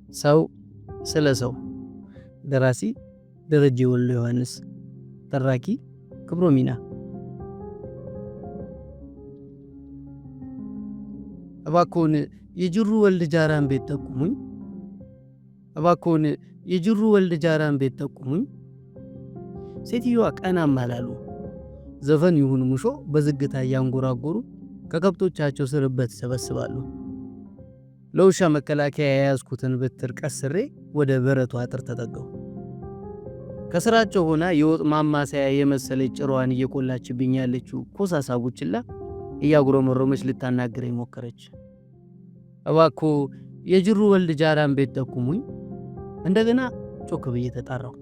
ሰው ስለ ሰው ደራሲ ደረጀ ወልደ ዮሐንስ ተራኪ ክብሮ ሚና እባክዎን የጅሩ ወልደ ጃራን ቤት ጠቁሙኝ እባክዎን የጅሩ ወልደ ጃራን ቤት ጠቁሙኝ ሴትዮዋ ቀናም አላሉ ዘፈን ይሁን ሙሾ በዝግታ ያንጎራጎሩ ከከብቶቻቸው ስርበት ሰበስባሉ ለውሻ መከላከያ የያዝኩትን በትር ቀስሬ ወደ በረቱ አጥር ተጠጋው ከስራቸው ሆና የወጥ ማማሰያ የመሰለች ጭሯን እየቆላችብኝ ያለችው ኮሳሳ ቡችላ እያጉረመረመች ልታናግረኝ ሞከረች እባክዎ የጅሩ ወልደ ጃራን ቤት ጠቁሙኝ እንደገና ጮክ ብዬ ተጣራው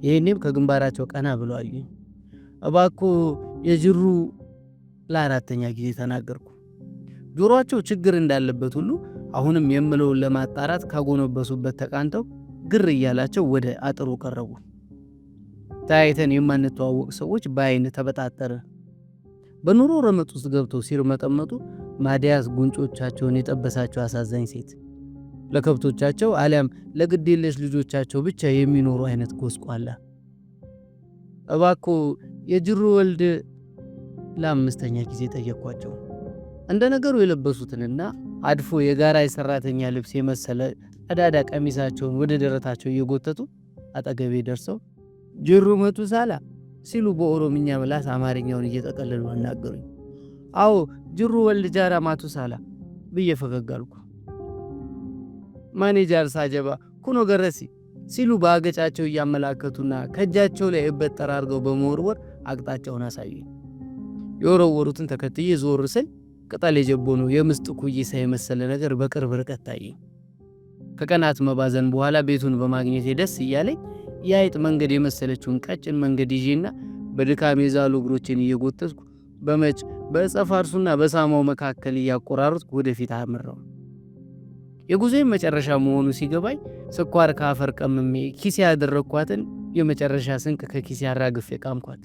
ይሄኔም ከግንባራቸው ቀና ብለው አዩኝ እባክዎ የጅሩ ለአራተኛ ጊዜ ተናገርኩ ጆሮአቸው ችግር እንዳለበት ሁሉ አሁንም የምለውን ለማጣራት ካጎነበሱበት ተቃንተው ግር እያላቸው ወደ አጥሩ ቀረቡ ታይተን የማንተዋወቅ ሰዎች በአይን ተበጣጠረ በኑሮ ረመጥ ውስጥ ገብተው ሲርመጠመጡ ማዲያስ ጉንጮቻቸውን የጠበሳቸው አሳዛኝ ሴት ለከብቶቻቸው አሊያም ለግዴለሽ ልጆቻቸው ብቻ የሚኖሩ አይነት ጎስቋላ እባክዎ የጅሩ ወልደ ለአምስተኛ ጊዜ ጠየኳቸው እንደ ነገሩ የለበሱትንና አድፎ የጋራ የሰራተኛ ልብስ የመሰለ ቀዳዳ ቀሚሳቸውን ወደ ደረታቸው እየጎተቱ አጠገቤ ደርሰው ጅሩ መቱ ሳላ ሲሉ በኦሮምኛ ምላስ አማርኛውን እየጠቀለሉ አናገሩኝ አዎ ጅሩ ወልደ ጃራ ማቱ ሳላ ብዬ ፈገግ አልኩ ማኔጃር ሳጀባ ኩኖ ገረሲ ሲሉ በአገጫቸው እያመላከቱና ከእጃቸው ላይ እበት ጠራርገው በመወርወር አቅጣጫውን አሳዩኝ የወረወሩትን ተከትዬ ዞር ስል ቅጠል የጀቦነው የምስጥ ኩይሳ የመሰለ ነገር በቅርብ ርቀት ታየኝ ከቀናት መባዘን በኋላ ቤቱን በማግኘት ደስ እያለኝ የአይጥ መንገድ የመሰለችውን ቀጭን መንገድ ይዤና በድካም የዛሉ እግሮችን እየጎተትኩ በመጭ በጸፋርሱና በሳማው መካከል እያቆራረጥኩ ወደፊት አመራው የጉዞዬን መጨረሻ መሆኑ ሲገባኝ ስኳር ካፈር ቀምሜ ኪስ ያደረኳትን የመጨረሻ ስንቅ ከኪስ ያራግፌ ቃምኳት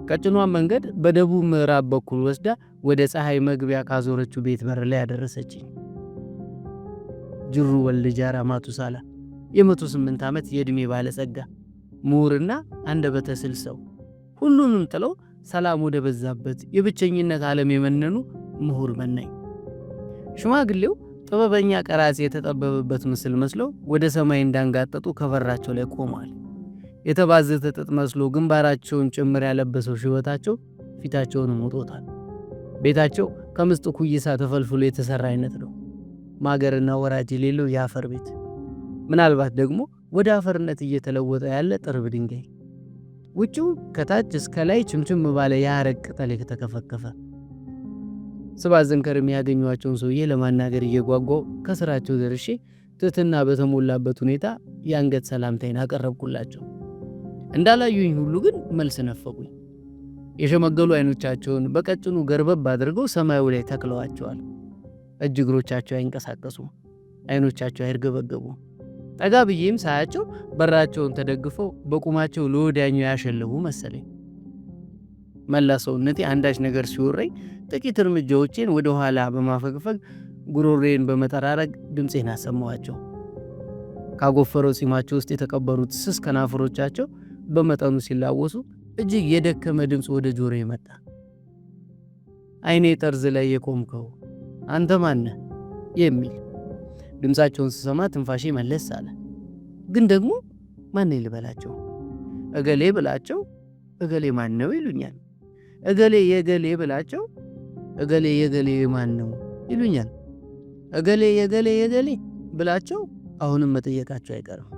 ቀጭኗን መንገድ በደቡብ ምዕራብ በኩል ወስዳ ወደ ፀሐይ መግቢያ ካዞረችው ቤት በር ላይ ያደረሰችኝ ጅሩ ወልደ ጃራ ማቱ ሳላ የ108 ዓመት የእድሜ ባለጸጋ ምሁርና አንደበተ ስልሰው ሁሉንም ጥለው ሰላም ወደ በዛበት የብቸኝነት ዓለም የመነኑ ምሁር መናኝ ሽማግሌው ጥበበኛ ቀራጺ የተጠበበበት ምስል መስለው ወደ ሰማይ እንዳንጋጠጡ ከበራቸው ላይ ቆመዋል የተባዘተ ጥጥ መስሎ ግንባራቸውን ጭምር ያለበሰው ሽበታቸው ፊታቸውን ሞጦታል ቤታቸው ከምስጥ ኩይሳ ተፈልፍሎ የተሰራ አይነት ነው ማገርና ወራጅ የሌለው የአፈር ቤት ምናልባት ደግሞ ወደ አፈርነት እየተለወጠ ያለ ጥርብ ድንጋይ ውጪው ከታች እስከ ላይ ችምችም ባለ የሐረግ ቅጠል የተከፈከፈ ስባዘን ከርም ያገኟቸውን ሰውዬ ለማናገር እየጓጓው ከስራቸው ደርሼ ትህትና በተሞላበት ሁኔታ የአንገት ሰላምታይን አቀረብኩላቸው እንዳላዩኝ ሁሉ ግን መልስ ነፈጉኝ የሸመገሉ አይኖቻቸውን በቀጭኑ ገርበብ አድርገው ሰማዩ ላይ ተክለዋቸዋል እጅ እግሮቻቸው አይንቀሳቀሱ አይኖቻቸው አይርገበገቡ ጠጋ ብዬም ሳያቸው በራቸውን ተደግፈው በቁማቸው ለወዲያኛው ያሸለቡ መሰለኝ መላ ሰውነቴ አንዳች ነገር ሲወረኝ ጥቂት እርምጃዎችን ወደ ኋላ በማፈግፈግ ጉሮሬን በመጠራረግ ድምፄን አሰማዋቸው ካጎፈረው ጺማቸው ውስጥ የተቀበሩት ስስ ከናፍሮቻቸው በመጠኑ ሲላወሱ እጅግ የደከመ ድምጽ ወደ ጆሮዬ መጣ አይኔ ጠርዝ ላይ የቆምከው አንተ ማን ነህ የሚል ድምጻቸውን ስሰማ ትንፋሼ መለስ አለ ግን ደግሞ ማን ልበላቸው እገሌ ብላቸው እገሌ ማን ነው ይሉኛል እገሌ የገሌ ብላቸው እገሌ የገሌ ማን ነው ይሉኛል እገሌ የገሌ የገሌ ብላቸው አሁንም መጠየቃቸው አይቀርም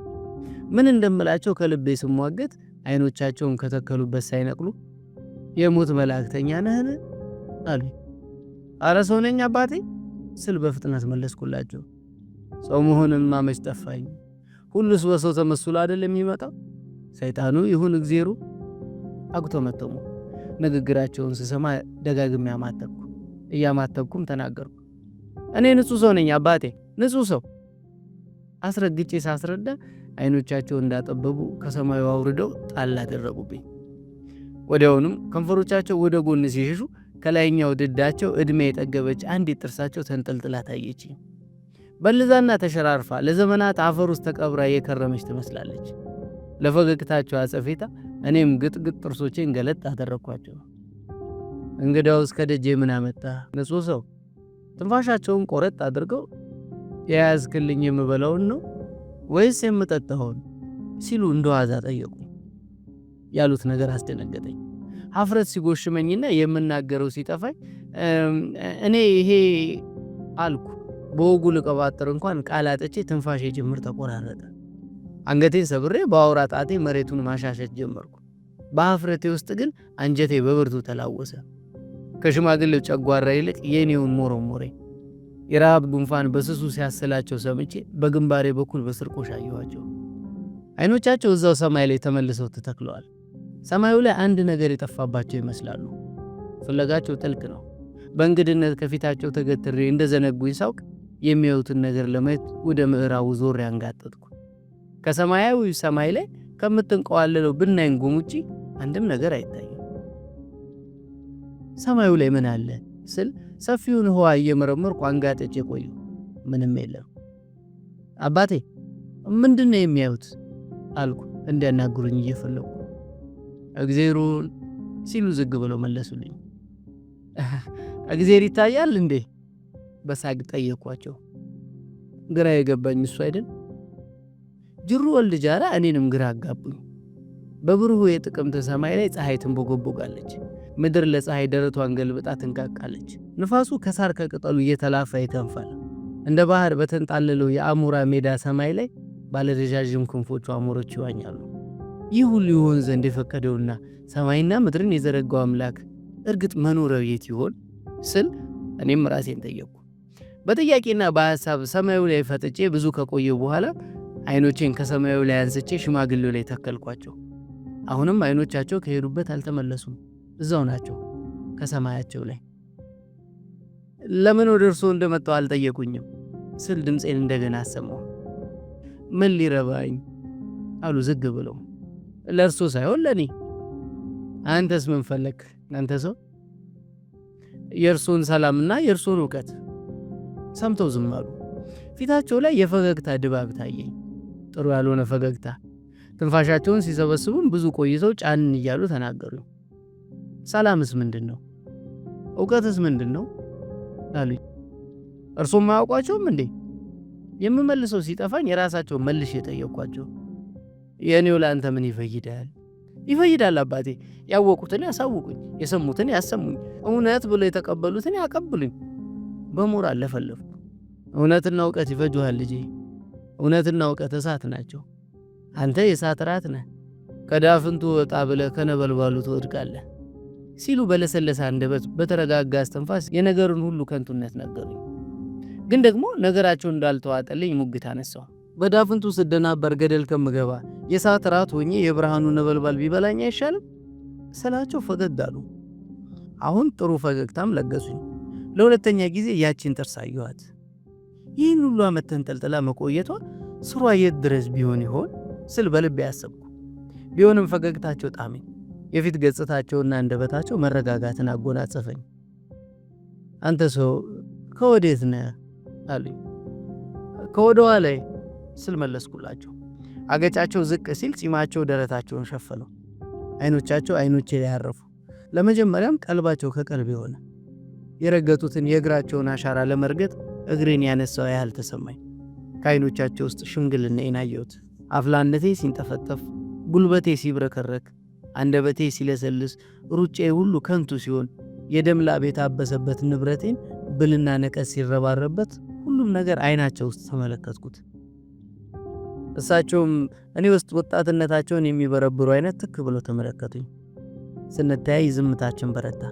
ምን እንደምላቸው ከልቤ ስሟገት አይኖቻቸውን ከተከሉበት ሳይነቅሉ የሞት መላእክተኛ ነህን አሉ አረ ሰው ነኝ አባቴ ስል በፍጥነት መለስኩላቸው ሰው መሆንን ማመች ጠፋኝ ሁሉስ በሰው ተመስሎ አይደል የሚመጣው ሰይጣኑ ይሁን እግዚአብሔሩ አጉተመተሙ ንግግራቸውን ስሰማ ደጋግሜ እያማተብኩም ተናገርኩ እኔ ንጹህ ሰው ነኝ አባቴ ንጹህ ሰው አስረግጬ ሳስረዳ አይኖቻቸው እንዳጠበቡ ከሰማዩ አውርደው ጣል አደረጉብኝ ወዲያውኑም ከንፈሮቻቸው ወደ ጎን ሲሸሹ ከላይኛው ድዳቸው እድሜ የጠገበች አንዲት ጥርሳቸው ተንጠልጥላ ታየች በልዛና ተሸራርፋ ለዘመናት አፈር ውስጥ ተቀብራ የከረመች ትመስላለች። ለፈገግታቸው አጸፌታ እኔም ግጥግጥ ጥርሶቼን ገለጥ አደረኳቸው። እንግዳውስ ከደጄ ምን አመጣ? ንጹሕ ሰው ትንፋሻቸውን ቆረጥ አድርገው የያዝክልኝ የምበላውን ነው ወይስ የምጠጣውን ሲሉ እንደዋዛ ጠየቁ። ያሉት ነገር አስደነገጠኝ። ሀፍረት ሲጎሽመኝና የምናገረው ሲጠፋኝ እኔ ይሄ አልኩ። በወጉ ልቀባጥር እንኳን ቃል አጥቼ ትንፋሼ ጭምር ተቆራረጠ። አንገቴን ሰብሬ በአውራ ጣቴ መሬቱን ማሻሸት ጀመርኩ። በሀፍረቴ ውስጥ ግን አንጀቴ በብርቱ ተላወሰ። ከሽማግሌው ጨጓራ ይልቅ የኔውን ሞረሞሬ። የረሃብ ጉንፋን በስሱ ሲያስላቸው ሰምቼ በግንባሬ በኩል በስርቆሽ አየኋቸው። አይኖቻቸው እዛው ሰማይ ላይ ተመልሰው ተተክለዋል። ሰማዩ ላይ አንድ ነገር የጠፋባቸው ይመስላሉ። ፍለጋቸው ጥልቅ ነው። በእንግድነት ከፊታቸው ተገትሬ እንደዘነጉኝ ሳውቅ የሚያዩትን ነገር ለማየት ወደ ምዕራቡ ዞር ያንጋጠጥኩ። ከሰማያዊ ሰማይ ላይ ከምትንቀዋለለው ብናኝ ጉም ውጪ አንድም ነገር አይታይም። ሰማዩ ላይ ምን አለ ስል ሰፊውን ህዋ እየመረመርኩ አንጋጥጬ ቆዩ። ምንም የለም። አባቴ ምንድነው የሚያዩት አልኩ እንዲያናግሩኝ እየፈለጉ። እግዜሩን ሲሉ ዝግ ብለው መለሱልኝ። እግዜር ይታያል እንዴ? በሳግ ጠየኳቸው። ግራ የገባኝ እሱ አይደል? ጅሩ ወልድ ጃራ እኔንም ግራ አጋቡኝ። በብሩህ የጥቅምት ሰማይ ላይ ፀሐይ ትንቦጎቦጋለች። ምድር ለፀሐይ ደረቷን ገልብጣ ትንቃቃለች። ንፋሱ ከሳር ከቅጠሉ እየተላፋ ይተንፋል። እንደ ባህር በተንጣለለው የአሞራ ሜዳ ሰማይ ላይ ባለረዣዥም ክንፎቹ አሞሮች ይዋኛሉ። ይህ ሁሉ ይሆን ዘንድ የፈቀደውና ሰማይና ምድርን የዘረጋው አምላክ እርግጥ መኖሪያው የት ይሆን ስል እኔም ራሴን ጠየቅኩ። በጥያቄና በሐሳብ ሰማዩ ላይ ፈጥጬ ብዙ ከቆየው በኋላ አይኖቼን ከሰማዩ ላይ አንስቼ ሽማግሌው ላይ ተከልኳቸው። አሁንም አይኖቻቸው ከሄዱበት አልተመለሱም፣ እዛው ናቸው ከሰማያቸው ላይ። ለምን ወደ እርስዎ እንደመጣው አልጠየቁኝም ስል ድምፄን እንደገና አሰማሁ። ምን ሊረባኝ አሉ ዝግ ብለው። ለእርሶ ሳይሆን ለእኔ። አንተስ ምን ፈለክ? አንተ ሰው የእርሶን ሰላምና የእርሶን እውቀት። ሰምተው ዝም አሉ። ፊታቸው ላይ የፈገግታ ድባብ ታየኝ። ጥሩ ያልሆነ ፈገግታ። ትንፋሻቸውን ሲሰበስቡም ብዙ ቆይተው ጫንን እያሉ ተናገሩኝ። ሰላምስ ምንድን ነው? እውቀትስ ምንድን ነው አሉኝ። እርሶም ማያውቋቸውም እንዴ? የምመልሰው ሲጠፋኝ የራሳቸው መልሼ የጠየኳቸው። የእኔው ለአንተ ምን ይፈይዳል? ይፈይዳል አባቴ። ያወቁትን ያሳውቁኝ፣ የሰሙትን ያሰሙኝ፣ እውነት ብሎ የተቀበሉትን ያቀብሉኝ። በሞራል ለፈለፍኩ። እውነትና እውቀት ይፈጁሃል ልጄ። እውነትና እውቀት እሳት ናቸው። አንተ የእሳት ራት ነህ። ከዳፍንቱ ወጣ ብለህ ከነበልባሉ ትወድቃለህ ሲሉ በለሰለሰ አንደበት በተረጋጋ አስተንፋስ የነገሩን ሁሉ ከንቱነት ነገሩኝ። ግን ደግሞ ነገራቸው እንዳልተዋጠልኝ ሙግት አነሳው። በዳፍንቱ ስደናበር ገደል ከምገባ የእሳት ራት ሆኜ የብርሃኑ ነበልባል ቢበላኝ አይሻልም ስላቸው ፈገግ አሉ። አሁን ጥሩ ፈገግታም ለገሱኝ። ለሁለተኛ ጊዜ ያቺን ጥርስ አየኋት። ይህን ሁሉ ዓመት ተንጠልጥላ መቆየቷ ስሯ የት ድረስ ቢሆን ይሆን ስል በልቤ ያሰብኩ። ቢሆንም ፈገግታቸው ጣመኝ። የፊት ገጽታቸውና አንደበታቸው መረጋጋትን አጎናጸፈኝ። አንተ ሰው ከወዴት ነህ አሉኝ። ከወደዋ ላይ ስል መለስኩላቸው። አገጫቸው ዝቅ ሲል ጺማቸው ደረታቸውን ሸፈነው። አይኖቻቸው አይኖቼ ላይ ያረፉ። ለመጀመሪያም ቀልባቸው ከቀልብ የሆነ የረገጡትን የእግራቸውን አሻራ ለመርገጥ እግሬን ያነሳው ያህል ተሰማኝ። ከአይኖቻቸው ውስጥ ሽምግልናዬን አየሁት። አፍላነቴ ሲንጠፈጠፍ፣ ጉልበቴ ሲብረከረክ፣ አንደበቴ ሲለሰልስ፣ ሩጬ ሁሉ ከንቱ ሲሆን፣ የደም ላብ የታበሰበት ንብረቴን ብልና ነቀስ ሲረባረበት፣ ሁሉም ነገር አይናቸው ውስጥ ተመለከትኩት። እሳቸውም እኔ ውስጥ ወጣትነታቸውን የሚበረብሩ አይነት ትክ ብለው ተመለከቱኝ። ስንተያይ ዝምታችን በረታ።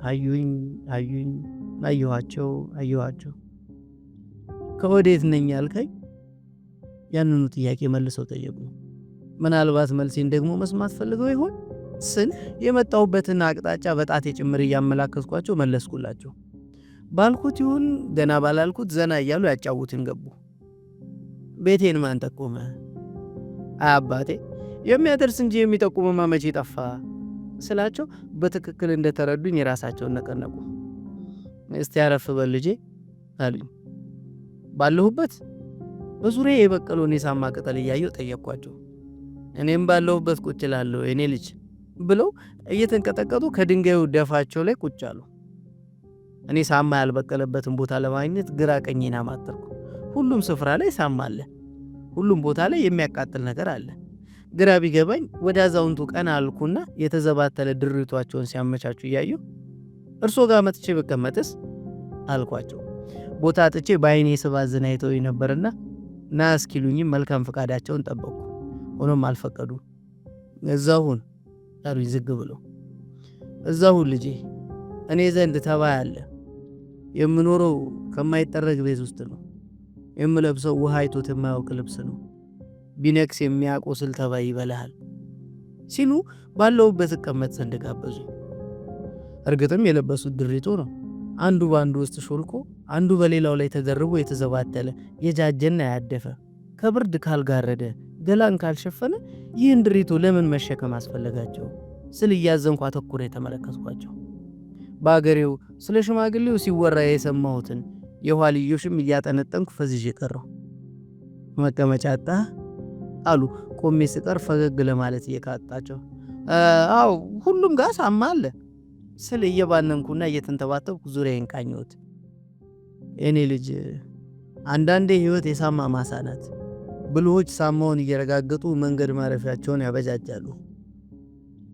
አዩኝ አዩኝ፣ አየኋቸው። ከወዴት ነኝ ያልከኝ? ያንኑ ጥያቄ መልሰው ጠየቁ። ምናልባት መልሴን ደግሞ መስማት ፈልገው ይሆን ስል የመጣሁበትን አቅጣጫ በጣቴ ጭምር እያመላከትኳቸው መለስኩላቸው። ባልኩት ይሁን ገና ባላልኩት ዘና እያሉ ያጫውትን ገቡ። ቤቴን ማን ጠቆመ? አባቴ የሚያደርስ እንጂ የሚጠቁመማ መቼ ጠፋ ስላቸው በትክክል እንደተረዱኝ የራሳቸውን ነቀነቁ። እስቲ ያረፍ በል ልጄ አሉኝ። ባለሁበት በዙሪያዬ የበቀለውን የሳማ ቅጠል እያየሁ ጠየቅኳቸው። እኔም ባለሁበት ቁጭ እላለሁ የኔ ልጅ ብለው እየተንቀጠቀጡ ከድንጋዩ ደፋቸው ላይ ቁጭ አሉ። እኔ ሳማ ያልበቀለበትን ቦታ ለማግኘት ግራ ቀኝን አማተርኩ። ሁሉም ስፍራ ላይ ሳማ አለ። ሁሉም ቦታ ላይ የሚያቃጥል ነገር አለ። ግራ ቢገባኝ ወደ አዛውንቱ ቀና አልኩና የተዘባተለ ድሪቷቸውን ሲያመቻቹ እያየሁ እርሶ ጋር መጥቼ ብቀመጥስ አልኳቸው። ቦታ አጥቼ በአይኔ ስባዝን አይተውኝ ነበርና ና እስኪሉኝም መልካም ፈቃዳቸውን ጠበቅኩ። ሆኖም አልፈቀዱ። እዛሁን አሉኝ ዝግ ብለው። እዛሁን ልጄ፣ እኔ ዘንድ ተባይ አለ። የምኖረው ከማይጠረግ ቤት ውስጥ ነው። የምለብሰው ውሃ አይቶት የማያውቅ ልብስ ነው። ቢነክስ የሚያቆስል ተባይ ይበላሃል ሲሉ ባለውበት እቀመጥ ዘንድ ጋበዙ። እርግጥም የለበሱት ድሪቶ ነው። አንዱ በአንዱ ውስጥ ሾልኮ አንዱ በሌላው ላይ ተደርቦ የተዘባተለ የጃጀና ያደፈ ከብርድ ካልጋረደ ገላን ካልሸፈነ ይህን ድሪቶ ለምን መሸከም አስፈለጋቸው ስል እያዘንኩ አተኩሬ የተመለከትኳቸው። በአገሬው ስለ ሽማግሌው ሲወራ የሰማሁትን የኋልዮሽም እያጠነጠንኩ ፈዝዤ ቀረሁ። መቀመጫ አጣ አሉ ቆሜ ስቀር ፈገግ ለማለት እየቃጣቸው። አዎ ሁሉም ጋር ሳማ አለ ስል እየባነንኩና እየተንተባተብኩ ዙሪያዬን ቃኘሁት። እኔ ልጅ፣ አንዳንዴ ህይወት የሳማ ማሳ ናት። ብልሆች ሳማውን እየረጋገጡ መንገድ ማረፊያቸውን ያበጃጃሉ።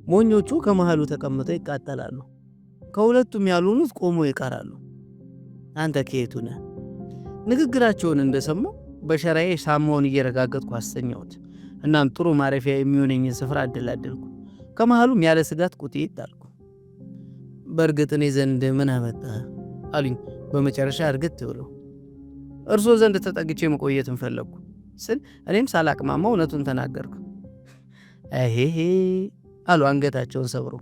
ሞኞቹ ከመሃሉ ተቀምጠው ይቃጠላሉ። ከሁለቱም ያልሆኑት ቆሞ ይቀራሉ። አንተ ከየቱ ነህ? ንግግራቸውን እንደሰማው በሸራዬ ሳማውን እየረጋገጥኩ አስተኛሁት። እናም ጥሩ ማረፊያ የሚሆነኝን ስፍራ አደላደልኩ። ከመሃሉም ያለ ስጋት ቁጥዬ ጣልኩ። በእርግጥ እኔ ዘንድ ምን አመጣህ አሉኝ በመጨረሻ እርግጥ ብለው። እርሶ ዘንድ ተጠግቼ መቆየትን ፈለግኩ ስል እኔም ሳላቅማማ እውነቱን ተናገርኩ። አይሄ አሉ አንገታቸውን ሰብሮ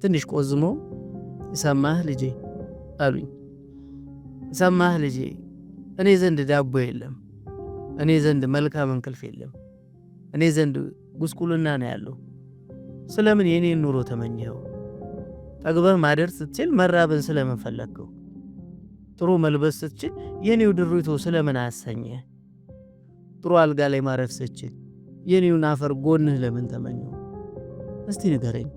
ትንሽ ቆዝመው። ሰማህ ልጄ አሉኝ። ሰማህ ልጄ፣ እኔ ዘንድ ዳቦ የለም። እኔ ዘንድ መልካም እንቅልፍ የለም። እኔ ዘንድ ጉስቁልና ነው ያለው። ስለምን የኔን ኑሮ ተመኘኸው? ጠግበህ ማደር ስትችል መራብን ስለምን ፈለግከው? ጥሩ መልበስ ስትችል የኔው ድሪቶ ስለምን አያሰኘህ? ጥሩ አልጋ ላይ ማረፍ ስትችል የኔውን አፈር ጎንህ ለምን ተመኘው? እስቲ ንገረኝ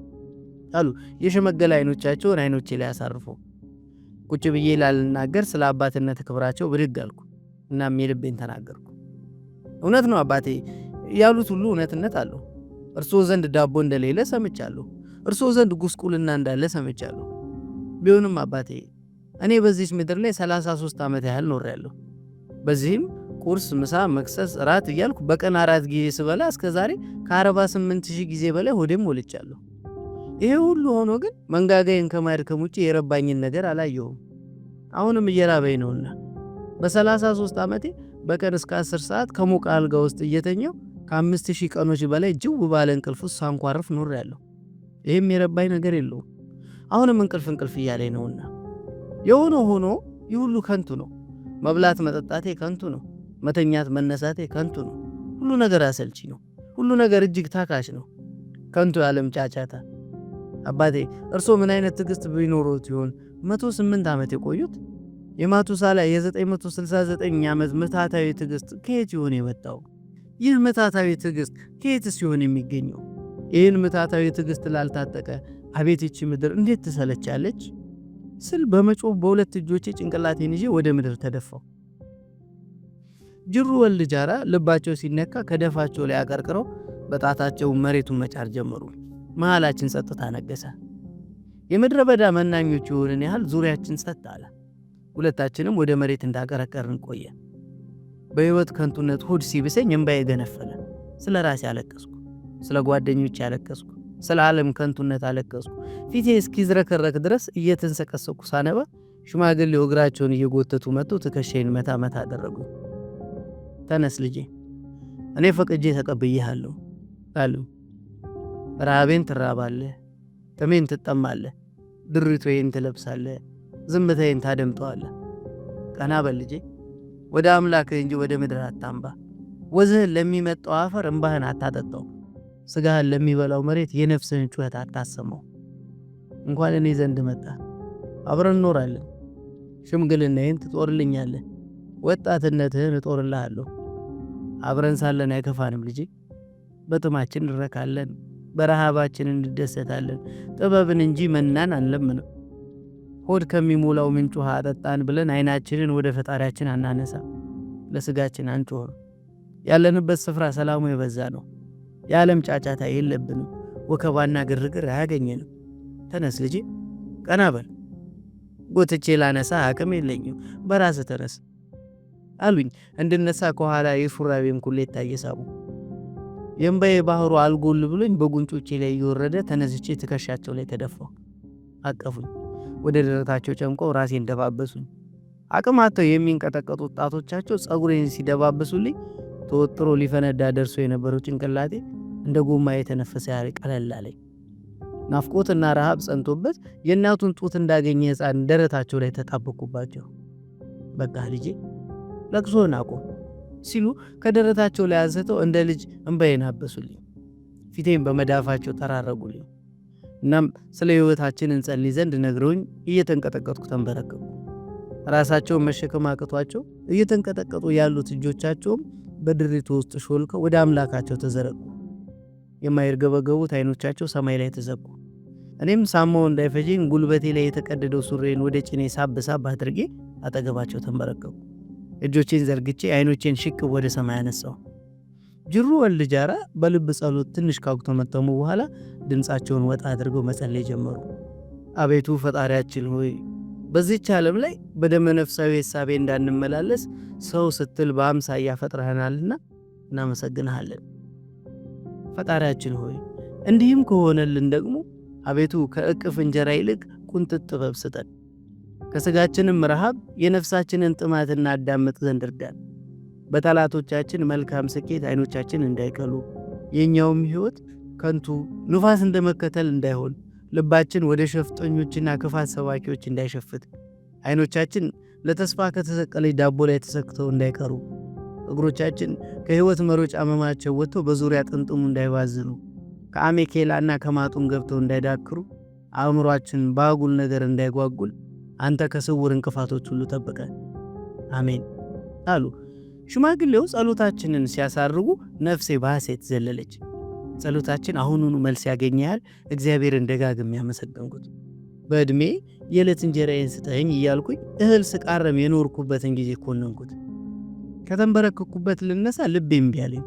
አሉ የሸመገለ አይኖቻቸውን አይኖቼ ላይ አሳርፎ። ቁጭ ብዬ ላልናገር ስለ አባትነት ክብራቸው ብድግ አልኩ። እናም የልቤን ተናገርኩ። እውነት ነው አባቴ ያሉት ሁሉ እውነትነት አለው። እርስዎ ዘንድ ዳቦ እንደሌለ ሰምቻለሁ። እርስዎ ዘንድ ጉስቁልና እንዳለ ሰምቻለሁ። ቢሆንም አባቴ እኔ በዚህ ምድር ላይ 33 ዓመት ያህል ኖሬያለሁ። በዚህም ቁርስ፣ ምሳ፣ መክሰስ፣ ራት እያልኩ በቀን 4 ጊዜ ስበላ እስከዛሬ ከ48,000 ጊዜ በላይ ሆዴም ሞልቻለሁ። ይሄ ሁሉ ሆኖ ግን መንጋጋዬን ከማድከም ውጭ የረባኝን ነገር አላየሁም። አሁንም እየራበኝ ነውና በ33 ዓመቴ በቀን እስከ 10 ሰዓት ከሞቀ አልጋ ውስጥ እየተኛው ከ5,000 ቀኖች በላይ ጅው ባለ እንቅልፍ ውስጥ ሳንኳርፍ ኖሬያለሁ። ይህም የረባኝ ነገር የለውም። አሁንም እንቅልፍ እያለኝ ነውና የሆነ ሆኖ ይህ ሁሉ ከንቱ ነው። መብላት መጠጣቴ ከንቱ ነው። መተኛት መነሳቴ ከንቱ ነው። ሁሉ ነገር አሰልቺ ነው። ሁሉ ነገር እጅግ ታካሽ ነው። ከንቱ ያለም ጫጫታ። አባቴ እርሶ ምን አይነት ትዕግስት ቢኖሩት ይሆን 108 ዓመት የቆዩት? የማቱሳላ የ969 ዓመት ምታታዊ ትዕግስት ከየት ይሆን የመጣው? ይህ ምታታዊ ትዕግስት ከየት ሲሆን የሚገኘው? ይህን ምታታዊ ትዕግስት ላልታጠቀ አቤት ይቺ ምድር እንዴት ትሰለቻለች ስል በመጮህ በሁለት እጆቼ ጭንቅላቴን ይዤ ወደ ምድር ተደፋው። ጅሩ ወልድ ጃራ ልባቸው ሲነካ ከደፋቸው ላይ አቀርቅረው በጣታቸው መሬቱን መጫር ጀመሩ። መሃላችን ጸጥታ ነገሰ። የምድረ በዳ መናኞች የሆንን ያህል ዙሪያችን ጸጥ አለ። ሁለታችንም ወደ መሬት እንዳቀረቀርን ቆየ። በህይወት ከንቱነት ሆድ ሲብሰኝ እንባዬ ገነፈለ። ስለ ራሴ አለቀስኩ። ስለ ጓደኞቼ አለቀስኩ። ስለ ዓለም ከንቱነት አለቀስኩ። ፊቴ እስኪዝረከረክ ድረስ እየተንሰቀሰኩ ሳነባ ሽማግሌው እግራቸውን እየጎተቱ መጥተው ትከሻዬን መታ መታ አደረጉ። ተነስ ልጄ፣ እኔ ፈቅጄ ተቀብዬሃለሁ አሉ። ረሃቤን ትራባለህ፣ ጥሜን ትጠማለህ፣ ድሪቶዬን ትለብሳለህ፣ ዝምታዬን ታደምጠዋለህ። ቀና በል ልጄ፣ ወደ አምላክህ እንጂ ወደ ምድር አታምባ። ወዝህን ለሚመጣው አፈር እንባህን አታጠጣው። ስጋህን ለሚበላው መሬት የነፍስህን ጩኸት አታሰማው። እንኳን እኔ ዘንድ መጣ፣ አብረን እኖራለን። ሽምግልናዬን ትጦርልኛለህ፣ ወጣትነትህን እጦርልሃለሁ። አብረን ሳለን አይከፋንም ልጄ። በጥማችን እንረካለን፣ በረሃባችን እንደሰታለን። ጥበብን እንጂ መናን አንለምንም። ሆድ ከሚሞላው ምንጭ ውሃ አጠጣን ብለን አይናችንን ወደ ፈጣሪያችን አናነሳ። ለስጋችን አንጮህም። ያለንበት ስፍራ ሰላሙ የበዛ ነው። የዓለም ጫጫታ የለብንም። ወከባና ግርግር አያገኘንም። ተነስ ልጄ፣ ቀና በል። ጎትቼ ላነሳ አቅም የለኝም፣ በራስ ተነስ አሉኝ። እንድነሳ ከኋላ የሹራቤን ኩሌታ እየሳቡ የእምባዬ ባህሩ አልጎል ብሎኝ በጉንጮቼ ላይ እየወረደ ተነስቼ ትከሻቸው ላይ ተደፋሁ። አቀፉኝ። ወደ ደረታቸው ጨምቀው ራሴን ደባበሱኝ። አቅም አጥተው የሚንቀጠቀጡ ጣቶቻቸው ጸጉሬን ሲደባበሱልኝ ተወጥሮ ሊፈነዳ ደርሶ የነበረው ጭንቅላቴ እንደ ጎማ የተነፈሰ ያህል ቀለል አለኝ። ናፍቆትና ረሃብ ጸንቶበት የእናቱን ጡት እንዳገኘ ሕፃን ደረታቸው ላይ ተጣበቁባቸው። በቃ ልጄ ለቅሶን አቁም ሲሉ ከደረታቸው ላይ አንስተው እንደ ልጅ እንባዬን አበሱልኝ። ፊቴን በመዳፋቸው ጠራረጉልኝ። እናም ስለ ሕይወታችን እንጸልይ ዘንድ ነግረውኝ እየተንቀጠቀጥኩ ተንበረከኩ። ራሳቸውን መሸከም አቅቷቸው እየተንቀጠቀጡ ያሉት እጆቻቸውም በድሪቱ ውስጥ ሾልከው ወደ አምላካቸው ተዘረጉ። የማይርገበገቡት አይኖቻቸው ሰማይ ላይ ተዘጉ። እኔም ሳማው እንዳይፈጀኝ ጉልበቴ ላይ የተቀደደው ሱሬን ወደ ጭኔ ሳብ አድርጌ አጠገባቸው ተንበረከኩ። እጆቼን ዘርግቼ አይኖቼን ሽቅብ ወደ ሰማይ አነሳው። ጅሩ ወልድ ጃራ በልብ ጸሎት ትንሽ ካጉተመተሙ በኋላ ድምፃቸውን ወጣ አድርገው መጸለይ ጀመሩ። አቤቱ ፈጣሪያችን ሆይ በዚህች ዓለም ላይ በደመ ነፍሳዊ ሐሳቤ እንዳንመላለስ ሰው ስትል በአምሳያ ፈጥረህናልና እናመሰግንሃለን። ፈጣሪያችን ሆይ እንዲህም ከሆነልን ደግሞ አቤቱ ከእቅፍ እንጀራ ይልቅ ቁንጥጥ ጥበብ ስጠን። ከስጋችንም ረሃብ የነፍሳችንን ጥማት እናዳምጥ ዘንድ እርዳን። በጠላቶቻችን መልካም ስኬት አይኖቻችን እንዳይቀሉ፣ የኛውም ሕይወት ከንቱ ንፋስ እንደመከተል እንዳይሆን፣ ልባችን ወደ ሸፍጠኞችና ክፋት ሰባኪዎች እንዳይሸፍት፣ አይኖቻችን ለተስፋ ከተሰቀለች ዳቦ ላይ ተሰክተው እንዳይቀሩ፣ እግሮቻችን ከሕይወት መሮጫ መማቸው ወጥተው በዙሪያ ጥምጥሙ እንዳይባዝኑ፣ ከአሜኬላና ከማጡም ገብተው እንዳይዳክሩ፣ አእምሯችን በአጉል ነገር እንዳይጓጉል አንተ ከስውር እንቅፋቶች ሁሉ ጠብቀን፣ አሜን አሉ። ሽማግሌው ጸሎታችንን ሲያሳርጉ ነፍሴ በሐሴት ዘለለች። ጸሎታችን አሁኑኑ መልስ ያገኘ ያህል እግዚአብሔርን ደጋግሜ ያመሰገንኩት። በዕድሜ የዕለት እንጀራዬን ስጠኝ እያልኩኝ እህል ስቃረም የኖርኩበትን ጊዜ ኮነንኩት። ከተንበረከኩበት ልነሳ ልቤ እምቢ አለኝ።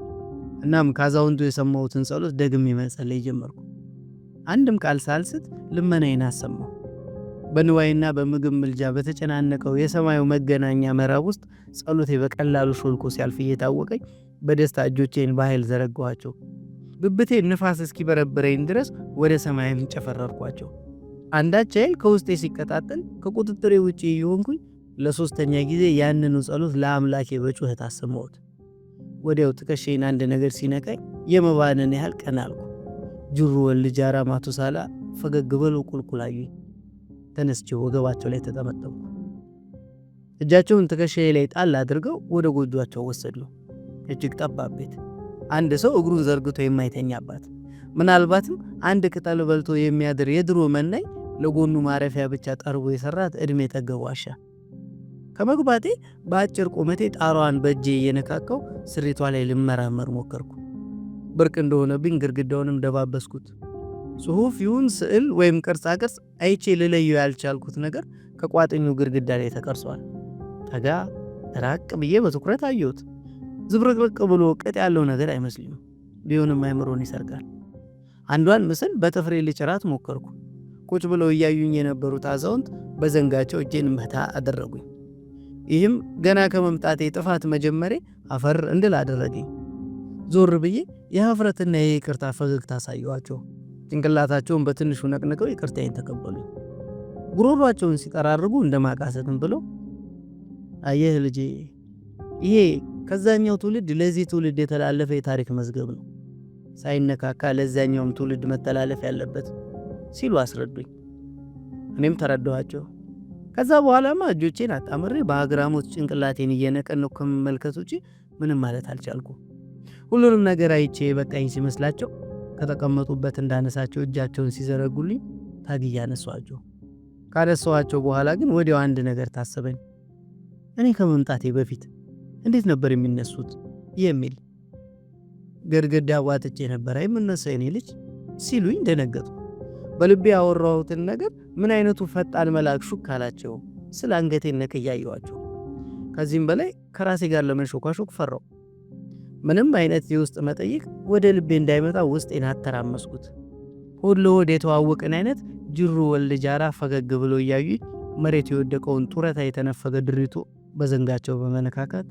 እናም ካዛውንቱ የሰማሁትን ጸሎት ደግሜ መጸለይ ጀመርኩ። አንድም ቃል ሳልስት ልመናዬን አሰማሁ። በንዋይና በምግብ ምልጃ በተጨናነቀው የሰማዩ መገናኛ ምዕራብ ውስጥ ጸሎቴ በቀላሉ ሾልኮ ሲያልፍ እየታወቀኝ በደስታ እጆቼን በኃይል ዘረጋኋቸው። ብብቴን ንፋስ እስኪበረብረኝ ድረስ ወደ ሰማይ ጨፈረርኳቸው። አንዳች ኃይል ከውስጤ ሲቀጣጠል ከቁጥጥሬ ውጪ እየሆንኩኝ ለሶስተኛ ጊዜ ያንኑ ጸሎት ለአምላኬ በጩኸት አሰማሁት። ወዲያው ትከሻዬን አንድ ነገር ሲነካኝ የመባነን ያህል ቀና አልኩ። ጅሩ ወልድ ጃራ ማቱሳላ ፈገግ ብለው ቁልቁል አዩኝ። ተነስቼ ወገባቸው ላይ ተጠመጠምኩ። እጃቸውን ትከሻዬ ላይ ጣል አድርገው ወደ ጎጆአቸው ወሰዱ። እጅግ ጠባብ ቤት፣ አንድ ሰው እግሩን ዘርግቶ የማይተኛባት፣ ምናልባትም አንድ ቅጠል በልቶ የሚያድር የድሮ መናኝ ለጎኑ ማረፊያ ብቻ ጠርቦ የሰራት ዕድሜ ጠገብ ዋሻ። ከመግባቴ በአጭር ቁመቴ ጣሯን በእጄ እየነካካው ስሪቷ ላይ ልመራመር ሞከርኩ። ብርቅ እንደሆነብኝ ግድግዳውንም ደባበስኩት። ጽሑፍ ይሁን ስዕል ወይም ቅርጻቅርጽ አይቼ ልለየው ያልቻልኩት ነገር ከቋጥኙ ግድግዳ ላይ ተቀርጿል። ጠጋ ራቅ ብዬ በትኩረት አየሁት። ዝብርቅርቅ ብሎ ቅጥ ያለው ነገር አይመስልም፣ ቢሆንም አይምሮን ይሰርቃል። አንዷን ምስል በጥፍሬ ልጭራት ሞከርኩ። ቁጭ ብለው እያዩኝ የነበሩት አዛውንት በዘንጋቸው እጄን መታ አደረጉኝ። ይህም ገና ከመምጣቴ ጥፋት መጀመሬ አፈር እንድል አደረገኝ። ዞር ብዬ የኀፍረትና የይቅርታ ፈገግታ አሳየኋቸው። ጭንቅላታቸውን በትንሹ ነቅንቀው ይቅርታዬን ተቀበሉ። ጉሮሯቸውን ሲጠራርጉ እንደማቃሰትም ብለው አየህ ልጄ፣ ይሄ ከዛኛው ትውልድ ለዚህ ትውልድ የተላለፈ የታሪክ መዝገብ ነው፣ ሳይነካካ ለዛኛውም ትውልድ መተላለፍ ያለበት ሲሉ አስረዱኝ። እኔም ተረዳኋቸው። ከዛ በኋላማ እጆቼን አጣምሬ በአግራሞት ጭንቅላቴን እየነቀነኩ ከመመልከት ውጪ ምንም ማለት አልቻልኩም። ሁሉንም ነገር አይቼ በቃኝ ሲመስላቸው ከተቀመጡበት እንዳነሳቸው እጃቸውን ሲዘረጉልኝ ታግዬ አነሷቸው። ካነሷቸው በኋላ ግን ወዲያው አንድ ነገር ታሰበኝ። እኔ ከመምጣቴ በፊት እንዴት ነበር የሚነሱት የሚል ገርገዳ ዋጥጬ ነበር የምነሳው የኔ ልጅ ሲሉኝ ደነገጥኩ። በልቤ ያወራሁትን ነገር ምን አይነቱ ፈጣን መልአክ ሹክ አላቸው ስለ አንገቴን ነቅ እያየኋቸው። ከዚህም በላይ ከራሴ ጋር ለመሾካሾክ ፈራው። ምንም አይነት የውስጥ መጠይቅ ወደ ልቤ እንዳይመጣ ውስጤን አተራመስኩት። ሁሉ ወደ የተዋወቅን አይነት ጅሩ ወልድ ጃራ ፈገግ ብሎ እያዩኝ መሬት የወደቀውን ጡረታ የተነፈገ ድሪቶ በዘንጋቸው በመነካካት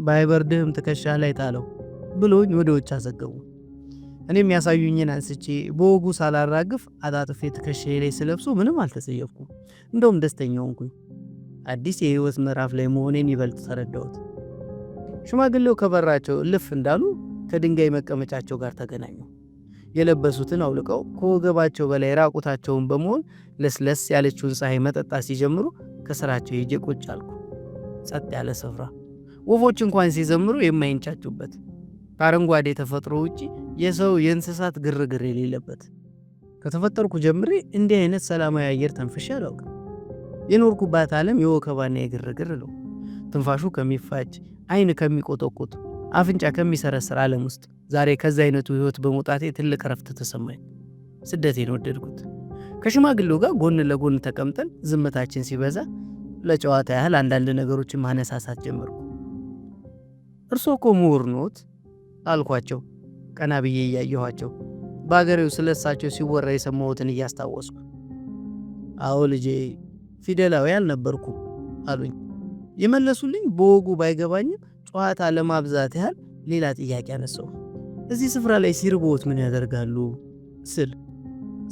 ባይበርድህም ትከሻ ላይ ጣለው ብሎኝ ወደ ውጭ አዘገቡ። እኔም ያሳዩኝን አንስቼ በወጉ ሳላራግፍ አጣጥፌ ትከሻዬ ላይ ስለብሶ ምንም አልተጸየፍኩም። እንደውም ደስተኛ ሆንኩኝ። አዲስ የህይወት ምዕራፍ ላይ መሆኔን ይበልጥ ተረዳሁት። ሽማግሌው ከበራቸው እልፍ እንዳሉ ከድንጋይ መቀመጫቸው ጋር ተገናኙ። የለበሱትን አውልቀው ከወገባቸው በላይ ራቁታቸውን በመሆን ለስለስ ያለችውን ፀሐይ መጠጣት ሲጀምሩ ከስራቸው ሄጄ ቁጭ አልኩ። ጸጥ ያለ ስፍራ፣ ወፎች እንኳን ሲዘምሩ የማይንጫጩበት፣ ከአረንጓዴ ተፈጥሮ ውጪ የሰው የእንስሳት ግርግር የሌለበት። ከተፈጠርኩ ጀምሬ እንዲህ አይነት ሰላማዊ አየር ተንፍሼ አላውቅም። የኖርኩባት ዓለም የወከባና የግርግር ነው። ትንፋሹ ከሚፋጅ አይን ከሚቆጠቁጥ አፍንጫ ከሚሰረስር ዓለም ውስጥ ዛሬ ከዛ አይነቱ ህይወት በመውጣቴ ትልቅ ረፍት ተሰማኝ። ስደቴን ወደድኩት። ከሽማግሌው ጋር ጎን ለጎን ተቀምጠን ዝምታችን ሲበዛ ለጨዋታ ያህል አንዳንድ ነገሮችን ማነሳሳት ጀመርኩ። እርሶ እኮ ምሁር ኖት አልኳቸው፣ ቀና ብዬ እያየኋቸው በአገሬው ስለሳቸው ሲወራ የሰማሁትን እያስታወስኩ። አዎ ልጄ፣ ፊደላዊ አልነበርኩ አሉኝ። የመለሱልኝ በወጉ ባይገባኝም ጨዋታ ለማብዛት ያህል ሌላ ጥያቄ አነሳው። እዚህ ስፍራ ላይ ሲርቦት ምን ያደርጋሉ ስል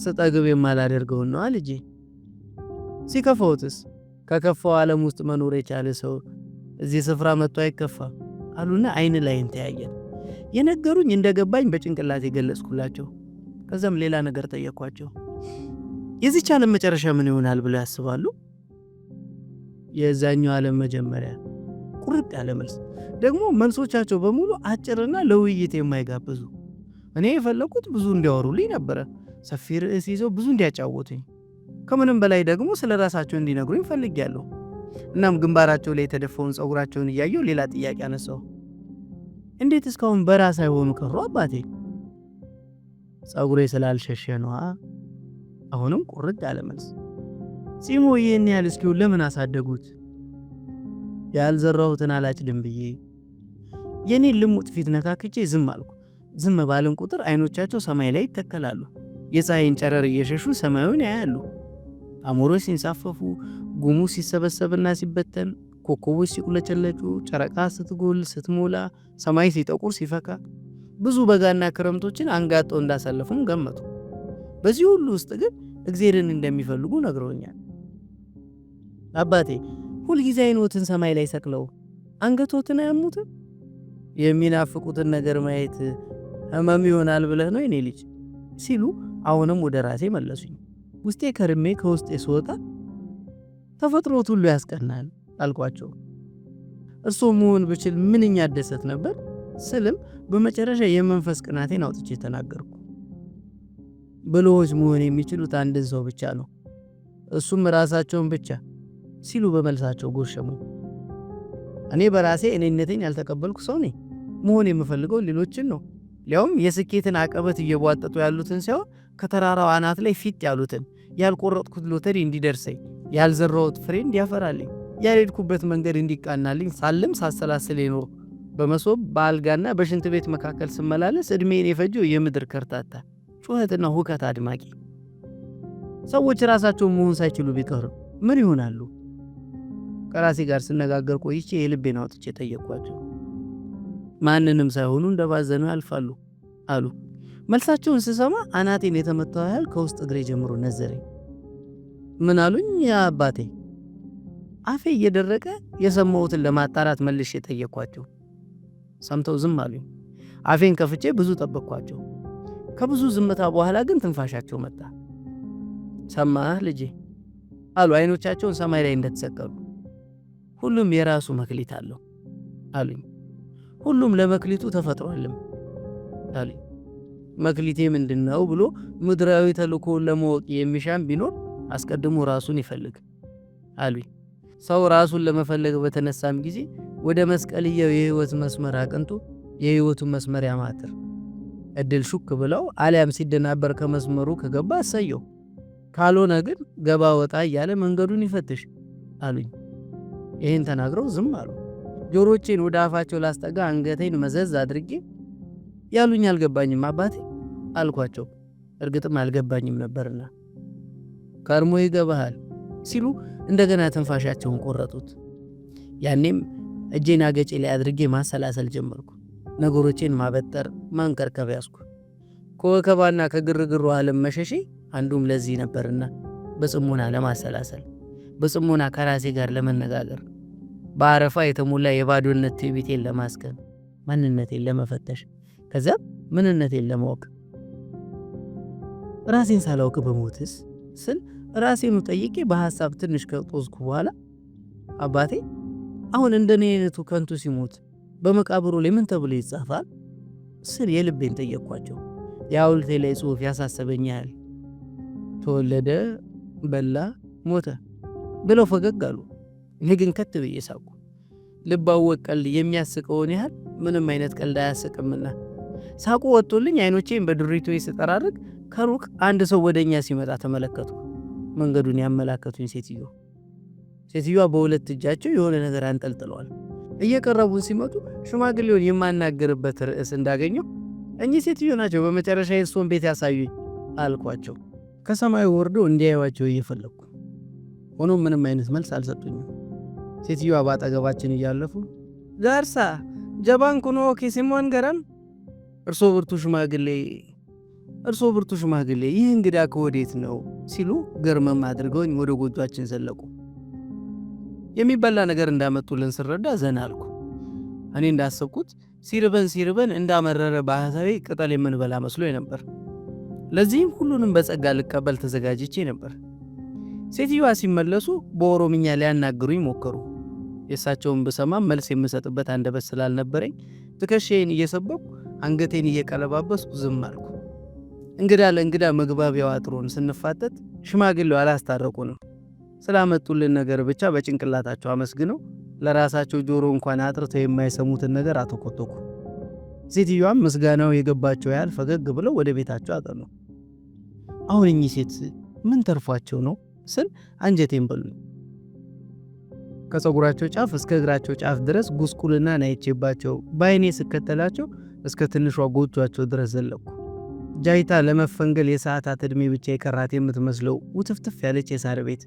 ስጠግብ የማላደርገውን ነው ልጄ። ሲከፋውትስ? ከከፋው ዓለም ውስጥ መኖር የቻለ ሰው እዚህ ስፍራ መጥቶ አይከፋ አሉና አይን ላይን ተያየን። የነገሩኝ እንደገባኝ በጭንቅላት የገለጽኩላቸው። ከዛም ሌላ ነገር ጠየኳቸው። የዚች ዓለም መጨረሻ ምን ይሆናል ብለው ያስባሉ? የዛኛው ዓለም መጀመሪያ። ቁርጥ ያለ መልስ። ደግሞ መልሶቻቸው በሙሉ አጭርና ለውይይት የማይጋብዙ። እኔ የፈለኩት ብዙ እንዲያወሩልኝ ነበረ፣ ሰፊ ርዕስ ይዘው ብዙ እንዲያጫወቱኝ፣ ከምንም በላይ ደግሞ ስለ ራሳቸው እንዲነግሩኝ ፈልጌያለሁ። እናም ግንባራቸው ላይ የተደፋውን ፀጉራቸውን እያየሁ ሌላ ጥያቄ አነሳው። እንዴት እስካሁን በራስ አይሆኑ ቀሩ አባቴ? ፀጉሬ ስላልሸሸ ነዋ። አሁንም ቁርጥ ያለ መልስ። ጺሞ ይህን ያህል እስኪሆን ለምን አሳደጉት? ያልዘራሁትን አላጭድም ብዬ የኔን ልሙጥ ፊት ነካክቼ ዝም አልኩ። ዝም ባልን ቁጥር አይኖቻቸው ሰማይ ላይ ይተከላሉ። የፀሐይን ጨረር እየሸሹ ሰማዩን ያያሉ። አሞሮች ሲንሳፈፉ፣ ጉሙ ሲሰበሰብና ሲበተን፣ ኮከቦች ሲቁለጨለጩ፣ ጨረቃ ስትጎል ስትሞላ፣ ሰማይ ሲጠቁር ሲፈካ፣ ብዙ በጋና ክረምቶችን አንጋጠው እንዳሳለፉም ገመቱ። በዚህ ሁሉ ውስጥ ግን እግዚአብሔርን እንደሚፈልጉ ነግረውኛል። አባቴ ሁልጊዜ አይኖትን ሰማይ ላይ ሰቅለው አንገቶትን አያሙትም? የሚናፍቁትን ነገር ማየት ህመም ይሆናል ብለህ ነው የኔ ልጅ ሲሉ አሁንም ወደ ራሴ መለሱኝ። ውስጤ ከርሜ ከውስጤ ስወጣ ተፈጥሮት ሁሉ ያስቀናል አልኳቸው። እርሶ መሆን ብችል ምንኛ ደሰት ነበር ስልም በመጨረሻ የመንፈስ ቅናቴን አውጥቼ ተናገርኩ። ብልሆች መሆን የሚችሉት አንድን ሰው ብቻ ነው፣ እሱም ራሳቸውን ብቻ ሲሉ በመልሳቸው ጎሸሙ። እኔ በራሴ እኔነቴን ያልተቀበልኩ ሰው ነኝ። መሆን የምፈልገው ሌሎችን ነው፣ ሊያውም የስኬትን አቀበት እየቧጠጡ ያሉትን ሳይሆን ከተራራው አናት ላይ ፊት ያሉትን፣ ያልቆረጥኩት ሎተሪ እንዲደርሰኝ፣ ያልዘራሁት ፍሬ እንዲያፈራልኝ፣ ያልሄድኩበት መንገድ እንዲቃናልኝ ሳልም ሳሰላስል የኖርኩ በመሶብ በአልጋና በሽንት ቤት መካከል ስመላለስ ዕድሜን የፈጀው የምድር ከርታታ ጩኸትና ሁከት አድማቂ። ሰዎች ራሳቸውን መሆን ሳይችሉ ቢቀሩ ምን ይሆናሉ? ከራሴ ጋር ስነጋገር ቆይቼ የልቤን አውጥቼ ጠየቅኳቸው። ማንንም ሳይሆኑ እንደባዘኑ ያልፋሉ አሉ። መልሳቸውን ስሰማ አናቴን የተመታው ያህል ከውስጥ እግሬ ጀምሮ ነዘረኝ። ምን አሉኝ? ያ አባቴ። አፌ እየደረቀ የሰማሁትን ለማጣራት መልሼ ጠየቅኳቸው። ሰምተው ዝም አሉኝ። አፌን ከፍቼ ብዙ ጠበቅኳቸው። ከብዙ ዝምታ በኋላ ግን ትንፋሻቸው መጣ። ሰማህ ልጄ አሉ፣ አይኖቻቸውን ሰማይ ላይ እንደተሰቀሉ። ሁሉም የራሱ መክሊት አለው አሉኝ። ሁሉም ለመክሊቱ ተፈጥሯልም አሉኝ። መክሊቴ ምንድነው ብሎ ምድራዊ ተልእኮውን ለማወቅ የሚሻም ቢኖር አስቀድሞ ራሱን ይፈልግ አሉኝ። ሰው ራሱን ለመፈለግ በተነሳም ጊዜ ወደ መስቀልየው የህይወት መስመር አቅንቶ የህይወቱን መስመር ያማትር። እድል ሹክ ብለው አሊያም ሲደናበር ከመስመሩ ከገባ አሳየው፣ ካልሆነ ግን ገባ ወጣ እያለ መንገዱን ይፈትሽ አሉኝ። ይህን ተናግረው ዝም አሉ። ጆሮቼን ወደ አፋቸው ላስጠጋ አንገቴን መዘዝ አድርጌ ያሉኝ አልገባኝም አባቴ አልኳቸው። እርግጥም አልገባኝም ነበርና ከርሞ ይገባሃል ሲሉ እንደገና ትንፋሻቸውን ቆረጡት። ያኔም እጄን አገጬ ላይ አድርጌ ማሰላሰል ጀመርኩ። ነገሮቼን ማበጠር ማንቀርከብ ያዝኩ። ከወከባና ከግርግሩ ዓለም መሸሼ አንዱም ለዚህ ነበርና በጽሞና ለማሰላሰል፣ በጽሞና ከራሴ ጋር ለመነጋገር፣ በአረፋ የተሞላ የባዶነት ትዕቢቴን ለማስከን፣ ማንነቴን ለመፈተሽ፣ ከዚያም ምንነቴን ለማወቅ። ራሴን ሳላውቅ በሞትስ ስል ራሴኑ ጠይቄ በሐሳብ ትንሽ ከጦዝኩ በኋላ አባቴ አሁን እንደኔ አይነቱ ከንቱ ሲሞት በመቃብሩ ላይ ምን ተብሎ ይጻፋል ስል የልቤን ጠየቅኳቸው። የሐውልቴ ላይ ጽሑፍ ያሳሰበኝ ያህል ተወለደ፣ በላ፣ ሞተ ብለው ፈገግ አሉ። እኔ ግን ከት ብዬ ሳቁ። ልባወቅ ቀልድ የሚያስቀውን ያህል ምንም አይነት ቀልድ አያስቅምና ሳቁ ወጥቶልኝ አይኖቼን በድሪቶ ስጠራርግ ከሩቅ አንድ ሰው ወደኛ ሲመጣ ተመለከትኩ። መንገዱን ያመላከቱኝ ሴትዮዋ በሁለት እጃቸው የሆነ ነገር አንጠልጥለዋል። እየቀረቡን ሲመጡ ሽማግሌውን የማናገርበት ርዕስ እንዳገኘው እኚህ ሴትዮ ናቸው በመጨረሻ የእርሶን ቤት ያሳዩኝ አልኳቸው። ከሰማዩ ወርዶ እንዲያዩዋቸው እየፈለግኩ፣ ሆኖም ምንም አይነት መልስ አልሰጡኝም። ሴትዮዋ ባጠገባችን እያለፉ ጃርሳ ጀባን ኩኖ ኬሲሞን ገረም፣ እርሶ ብርቱ ሽማግሌ ይህ እንግዳ ከወዴት ነው ሲሉ ገርመም አድርገውኝ ወደ ጎጇችን ዘለቁ። የሚበላ ነገር እንዳመጡልን ስረዳ ዘና አልኩ። እኔ እንዳሰብኩት ሲርበን እንዳመረረ ባህታዊ ቅጠል የምንበላ መስሎ ነበር። ለዚህም ሁሉንም በጸጋ ልቀበል ተዘጋጅቼ ነበር። ሴትዮዋ ሲመለሱ በኦሮምኛ ሊያናግሩኝ ሞከሩ። የእሳቸውን ብሰማም መልስ የምሰጥበት አንደበት ስላልነበረኝ ትከሻዬን እየሰበኩ አንገቴን እየቀለባበስኩ ዝም አልኩ። እንግዳ ለእንግዳ መግባቢያው አጥሮን ስንፋጠጥ ሽማግሌው አላስታረቁንም። ስላመጡልን ነገር ብቻ በጭንቅላታቸው አመስግነው ለራሳቸው ጆሮ እንኳን አጥርተው የማይሰሙትን ነገር አተኮተኩ። ሴትዮዋም ምስጋናው የገባቸው ያህል ፈገግ ብለው ወደ ቤታቸው አጠኑ። አሁን እኚህ ሴት ምን ተርፏቸው ነው ስል አንጀቴን በሉኝ። ከፀጉራቸው ጫፍ እስከ እግራቸው ጫፍ ድረስ ጉስቁልና ናይቼባቸው በአይኔ ስከተላቸው እስከ ትንሿ ጎጇቸው ድረስ ዘለኩ። ጃይታ ለመፈንገል የሰዓታት ዕድሜ ብቻ የቀራት የምትመስለው ውትፍትፍ ያለች የሳር ቤት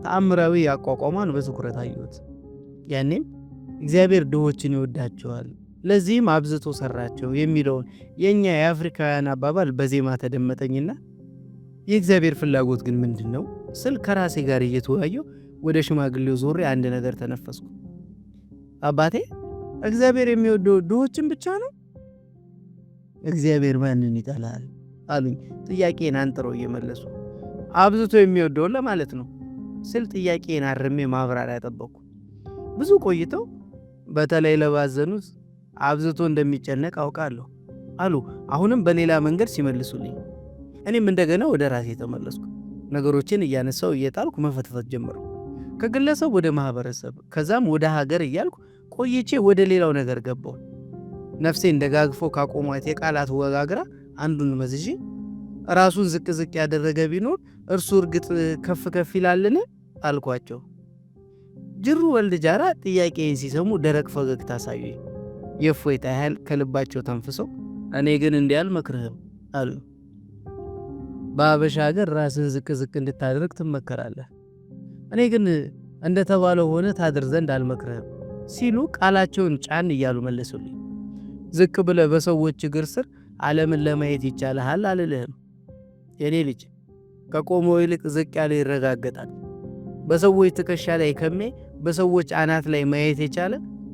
ተአምራዊ አቋቋሟን በትኩረት አየሁት። ያኔም እግዚአብሔር ድሆችን ይወዳቸዋል ለዚህም አብዝቶ ሰራቸው የሚለውን የእኛ የአፍሪካውያን አባባል በዜማ ተደመጠኝና የእግዚአብሔር ፍላጎት ግን ምንድን ነው ስል ከራሴ ጋር እየተወያየሁ ወደ ሽማግሌው ዞሬ አንድ ነገር ተነፈስኩ። አባቴ እግዚአብሔር የሚወደው ድሆችን ብቻ ነው? እግዚአብሔር ማንን ይጠላል አሉኝ ጥያቄን አንጥረው እየመለሱ። አብዝቶ የሚወደውን ለማለት ነው ስል ጥያቄን አርሜ ማብራሪያ ጠበቅኩ። ብዙ ቆይተው በተለይ ለባዘኑት አብዝቶ እንደሚጨነቅ አውቃለሁ አሉ። አሁንም በሌላ መንገድ ሲመልሱልኝ እኔም እንደገና ወደ ራሴ ተመለስኩ። ነገሮችን እያነሳው እየጣልኩ መፈትፈት ጀመርኩ። ከግለሰብ ወደ ማህበረሰብ ከዛም ወደ ሀገር እያልኩ ቆይቼ ወደ ሌላው ነገር ገባሁ። ነፍሴን ደጋግፎ ካቆሟት የቃላት ወጋግራ አንዱን መዝዤ ራሱን ዝቅ ዝቅ ያደረገ ቢኖር እርሱ እርግጥ ከፍ ከፍ ይላልን አልኳቸው። ጅሩ ወልድ ጃራ ጥያቄን ሲሰሙ ደረቅ ፈገግታ አሳዩኝ። የእፎይታ ያህል ከልባቸው ተንፍሰው እኔ ግን እንዲህ አልመክርህም አሉ። በአበሻ ሀገር ራስን ዝቅ ዝቅ እንድታደርግ ትመከራለህ፣ እኔ ግን እንደተባለው ሆነ ታድር ዘንድ አልመክርህም ሲሉ ቃላቸውን ጫን እያሉ መለሱልኝ። ዝቅ ብለህ በሰዎች እግር ስር ዓለምን ለማየት ይቻልሃል አልልህም። የኔ ልጅ ከቆመው ይልቅ ዝቅ ያለ ይረጋገጣል። በሰዎች ትከሻ ላይ ከሜ በሰዎች አናት ላይ ማየት የቻለ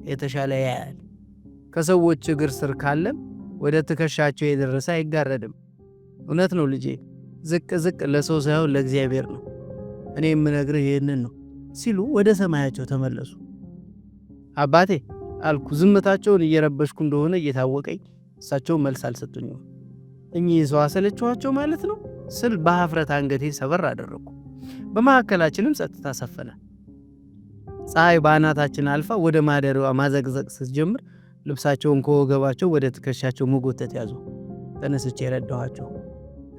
የተሻለ ያያል። ከሰዎች እግር ስር ካለም ወደ ትከሻቸው የደረሰ አይጋረድም። እውነት ነው ልጄ፣ ዝቅ ዝቅ ለሰው ሳይሆን ለእግዚአብሔር ነው። እኔ የምነግርህ ይህንን ነው ሲሉ ወደ ሰማያቸው ተመለሱ። አባቴ አልኩ። ዝምታቸውን እየረበሽኩ እንደሆነ እየታወቀኝ እሳቸው መልስ አልሰጡኝም። እኚህ ሰው አሰለችኋቸው ማለት ነው ስል በሀፍረት አንገቴን ሰበር አደረግኩ። በመካከላችንም ጸጥታ ሰፈነ። ፀሐይ በአናታችን አልፋ ወደ ማደሪያዋ ማዘቅዘቅ ስትጀምር ልብሳቸውን ከወገባቸው ወደ ትከሻቸው መጎተት ያዙ። ተነስቼ ረዳኋቸው።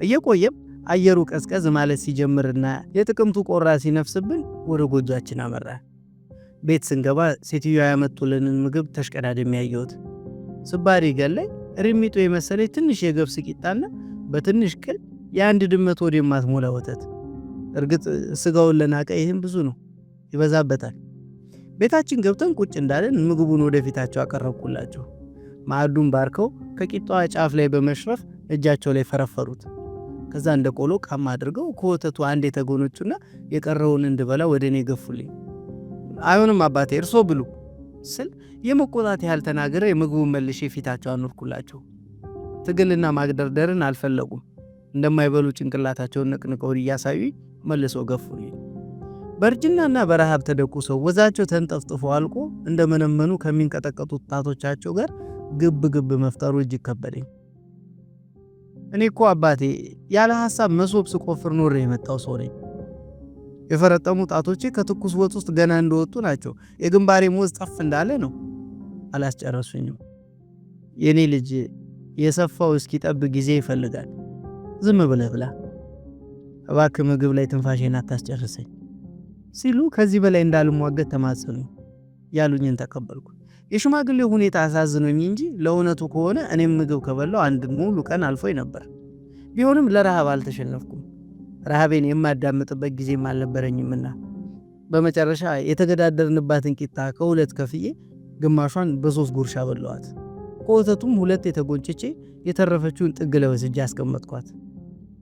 እየቆየም አየሩ ቀዝቀዝ ማለት ሲጀምርና የጥቅምቱ ቆራ ሲነፍስብን ወደ ጎጇችን አመራ። ቤት ስንገባ ሴትዮዋ ያመጡልንን ምግብ ተሽቀዳድሜ ያየሁት። ስባሪ ገላይ ሪሚጦ የመሰለች ትንሽ የገብስ ቂጣና በትንሽ ቅል የአንድ ድመት ወደ የማትሞላ ወተት። እርግጥ ስጋውን ለናቀ ይህም ብዙ ነው፣ ይበዛበታል። ቤታችን ገብተን ቁጭ እንዳለን ምግቡን ወደፊታቸው አቀረብኩላቸው። ማዕዱን ባርከው ከቂጣዋ ጫፍ ላይ በመሽረፍ እጃቸው ላይ ፈረፈሩት። ከዛ እንደ ቆሎ ቃም አድርገው ከወተቱ አንድ የተጎኖቹና የቀረውን እንድበላ ወደ እኔ ገፉልኝ። አይሆንም አባቴ እርሶ ብሉ ስል የመቆጣት ያህል ተናገረ የምግቡን መልሼ ፊታቸው አኖርኩላቸው። ትግልና ማግደርደርን አልፈለጉም። እንደማይበሉ ጭንቅላታቸውን ነቅንቀውን እያሳዩ መልሶ ገፉልኝ። በእርጅናና በረሃብ ተደቁሰው ወዛቸው ተንጠፍጥፎ አልቆ እንደመነመኑ ከሚንቀጠቀጡት ጣቶቻቸው ጋር ግብ ግብ መፍጠሩ እጅግ ከበደኝ። እኔ እኮ አባቴ ያለ ሐሳብ መሶብ ስቆፍር ኖሬ የመጣው ሰው ነኝ። የፈረጠሙ ጣቶቼ ከትኩስ ወጥ ውስጥ ገና እንደወጡ ናቸው። የግንባሬ ሞዝ ጠፍ እንዳለ ነው። አላስጨረሱኝም። የኔ ልጅ የሰፋው እስኪጠብ ጊዜ ይፈልጋል። ዝም ብለህ ብላ እባክህ፣ ምግብ ላይ ትንፋሼን አታስጨርሰኝ ሲሉ ከዚህ በላይ እንዳልሟገት ተማጸኑ። ያሉኝን ተቀበልኩ። የሽማግሌው ሁኔታ አሳዝኖኝ እንጂ ለእውነቱ ከሆነ እኔም ምግብ ከበላው አንድ ሙሉ ቀን አልፎኝ ነበር። ቢሆንም ለረሃብ አልተሸነፍኩም። ረሃቤን የማዳምጥበት ጊዜም አልነበረኝምና በመጨረሻ የተገዳደርንባትን ቂጣ ከሁለት ከፍዬ ግማሿን በ3 ጉርሻ በለዋት። ከወተቱም 2 የተጎንጭቼ የተረፈችውን ጥግ ለወስጄ አስቀመጥኳት።